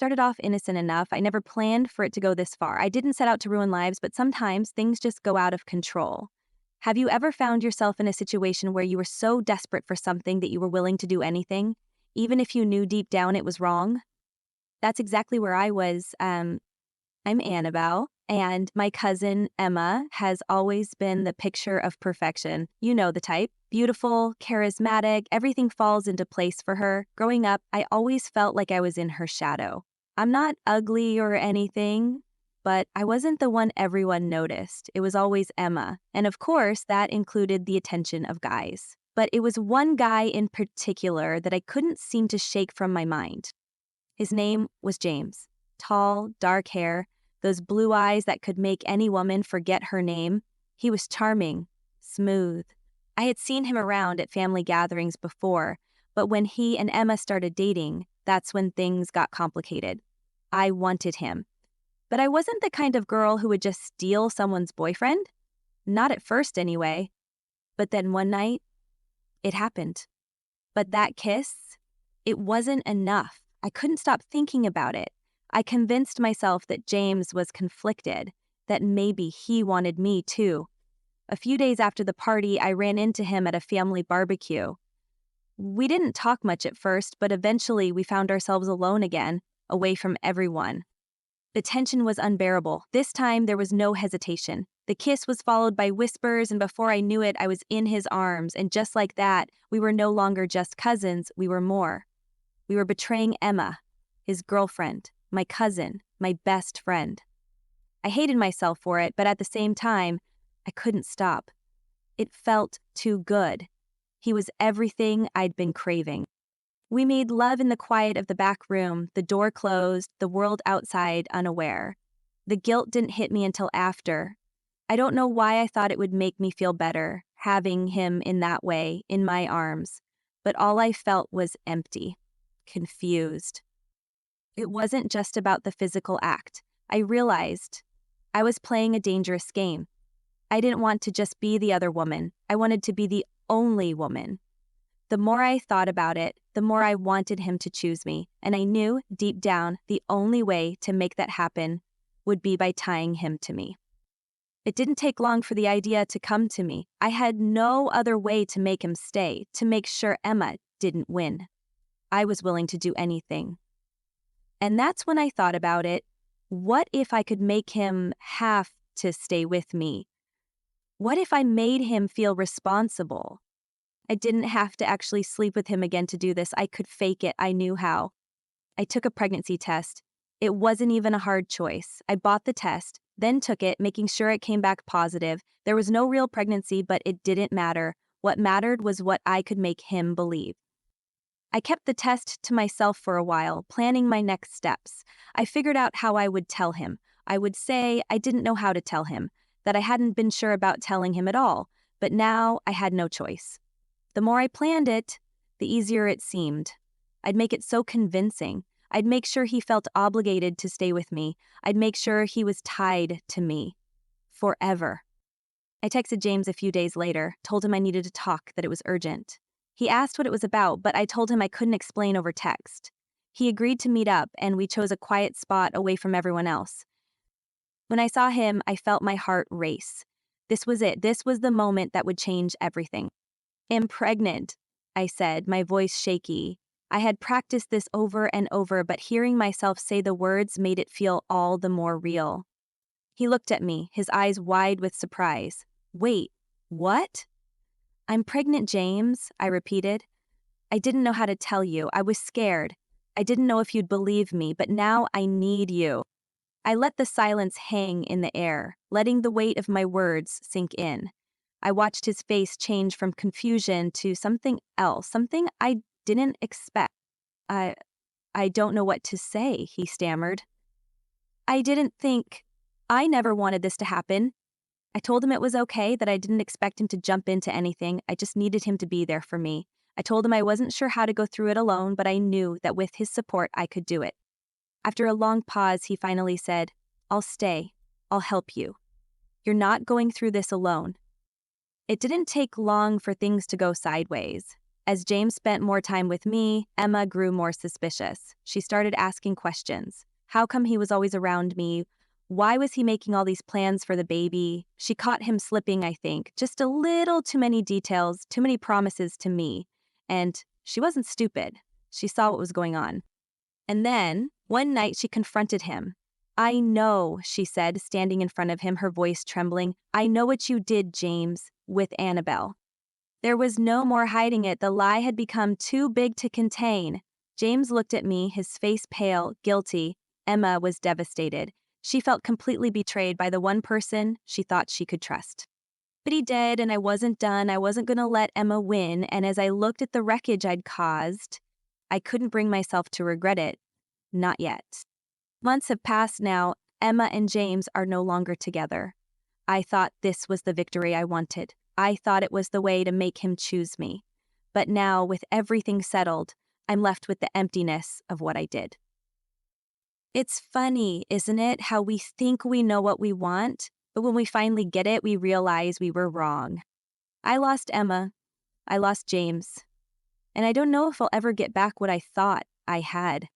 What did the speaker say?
started off innocent enough. I never planned for it to go this far. I didn't set out to ruin lives, but sometimes things just go out of control. Have you ever found yourself in a situation where you were so desperate for something that you were willing to do anything, even if you knew deep down it was wrong? That's exactly where I was. I'm Annabelle, and my cousin Emma has always been the picture of perfection. You know the type. Beautiful, charismatic, everything falls into place for her. Growing up, I always felt like I was in her shadow. I'm not ugly or anything, but I wasn't the one everyone noticed. It was always Emma. And of course, that included the attention of guys. But it was one guy in particular that I couldn't seem to shake from my mind. His name was James. Tall, dark hair, those blue eyes that could make any woman forget her name. He was charming, smooth. I had seen him around at family gatherings before, but when he and Emma started dating, that's when things got complicated. I wanted him. But I wasn't the kind of girl who would just steal someone's boyfriend. Not at first, anyway. But then one night, it happened. But that kiss, it wasn't enough. I couldn't stop thinking about it. I convinced myself that James was conflicted, that maybe he wanted me too. A few days after the party, I ran into him at a family barbecue. We didn't talk much at first, but eventually we found ourselves alone again, away from everyone. The tension was unbearable. This time, there was no hesitation. The kiss was followed by whispers, and before I knew it, I was in his arms, and just like that, we were no longer just cousins, we were more. We were betraying Emma, his girlfriend, my cousin, my best friend. I hated myself for it, but at the same time, I couldn't stop. It felt too good. He was everything I'd been craving. We made love in the quiet of the back room, the door closed, the world outside unaware. The guilt didn't hit me until after. I don't know why I thought it would make me feel better, having him in that way, in my arms, but all I felt was empty. Confused. It wasn't just about the physical act. I realized I was playing a dangerous game. I didn't want to just be the other woman. I wanted to be the only woman. The more I thought about it, the more I wanted him to choose me, and I knew, deep down, the only way to make that happen would be by tying him to me. It didn't take long for the idea to come to me. I had no other way to make him stay, to make sure Emma didn't win. I was willing to do anything. And that's when I thought about it. What if I could make him have to stay with me? What if I made him feel responsible? I didn't have to actually sleep with him again to do this. I could fake it. I knew how. I took a pregnancy test. It wasn't even a hard choice. I bought the test, then took it, making sure it came back positive. There was no real pregnancy, but it didn't matter. What mattered was what I could make him believe. I kept the test to myself for a while, planning my next steps. I figured out how I would tell him. I would say I didn't know how to tell him, that I hadn't been sure about telling him at all, but now I had no choice. The more I planned it, the easier it seemed. I'd make it so convincing. I'd make sure he felt obligated to stay with me. I'd make sure he was tied to me. Forever. I texted James a few days later, told him I needed to talk, that it was urgent. He asked what it was about, but I told him I couldn't explain over text. He agreed to meet up, and we chose a quiet spot away from everyone else. When I saw him, I felt my heart race. This was it. This was the moment that would change everything. "I'm pregnant," I said, my voice shaky. I had practiced this over and over, but hearing myself say the words made it feel all the more real. He looked at me, his eyes wide with surprise. "Wait, what?" "I'm pregnant, James," I repeated. "I didn't know how to tell you. I was scared. I didn't know if you'd believe me, but now I need you." I let the silence hang in the air, letting the weight of my words sink in. I watched his face change from confusion to something else, something I didn't expect. I don't know what to say," he stammered. I never wanted this to happen." I told him it was okay, that I didn't expect him to jump into anything. I just needed him to be there for me. I told him I wasn't sure how to go through it alone, but I knew that with his support, I could do it. After a long pause, he finally said, "I'll stay. I'll help you. You're not going through this alone." It didn't take long for things to go sideways. As James spent more time with me, Emma grew more suspicious. She started asking questions. How come he was always around me? Why was he making all these plans for the baby? She caught him slipping, I think. Just a little too many details, too many promises to me. And she wasn't stupid. She saw what was going on. And then, one night, she confronted him. "I know," she said, standing in front of him, her voice trembling. "I know what you did, James, with Annabelle." There was no more hiding it. The lie had become too big to contain. James looked at me, his face pale, guilty. Emma was devastated. She felt completely betrayed by the one person she thought she could trust. But he did, and I wasn't done. I wasn't going to let Emma win, and as I looked at the wreckage I'd caused, I couldn't bring myself to regret it. Not yet. Months have passed now. Emma and James are no longer together. I thought this was the victory I wanted. I thought it was the way to make him choose me. But now, with everything settled, I'm left with the emptiness of what I did. It's funny, isn't it, how we think we know what we want, but when we finally get it, we realize we were wrong. I lost Emma. I lost James. And I don't know if I'll ever get back what I thought I had.